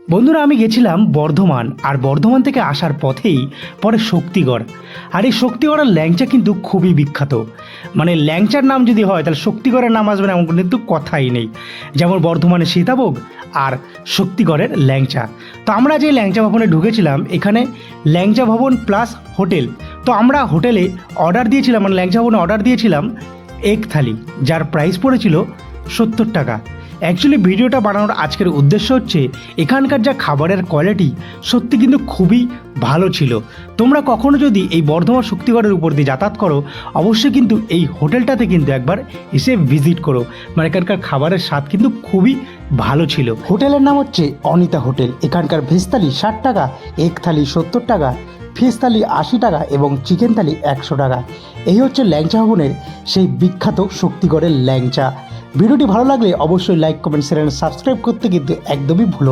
বন্ধুরা, আমি গেছিলাম বর্ধমান, আর বর্ধমান থেকে আসার পথেই পরে শক্তিগড়। আর এই শক্তিগড়ের ল্যাংচা কিন্তু খুবই বিখ্যাত। মানে ল্যাংচার নাম যদি হয় তাহলে শক্তিগড়ের নাম আসবে না এমন কিন্তু কথাই নেই। যেমন বর্ধমানের সীতাভোগ আর শক্তিগড়ের ল্যাংচা। তো আমরা যে ল্যাংচা ভবনে ঢুকেছিলাম, এখানে ল্যাংচা ভবন প্লাস হোটেল। তো আমরা হোটেলে অর্ডার দিয়েছিলাম, মানে ল্যাংচা ভবনে অর্ডার দিয়েছিলাম এক থালি, যার প্রাইস পড়েছিল 70 টাকা। অ্যাকচুয়ালি ভিডিওটা বানানোর আজকের উদ্দেশ্য হচ্ছে এখানকার যা খাবারের কোয়ালিটি সত্যি কিন্তু খুবই ভালো ছিল। তোমরা কখনো যদি এই বর্ধমান শক্তিগড়ের উপর দিয়ে যাতায়াত করো, অবশ্যই কিন্তু এই হোটেলটাতে কিন্তু একবার এসে ভিজিট করো। মানে এখানকার খাবারের স্বাদ কিন্তু খুবই ভালো ছিল। হোটেলের নাম হচ্ছে অনিতা হোটেল। এখানকার ভেজ থালি 60 টাকা, এক থালি 70 টাকা, ফিশ থালি 80 টাকা এবং চিকেন থালি 100 টাকা। এই হচ্ছে ল্যাংচা ভবনের সেই বিখ্যাত শক্তিগড়ের ল্যাংচা। ভিডিওটি ভালো লাগলে অবশ্যই লাইক, কমেন্ট, শেয়ার, সাবস্ক্রাইব করতে কিন্তু একদমই ভুলো না।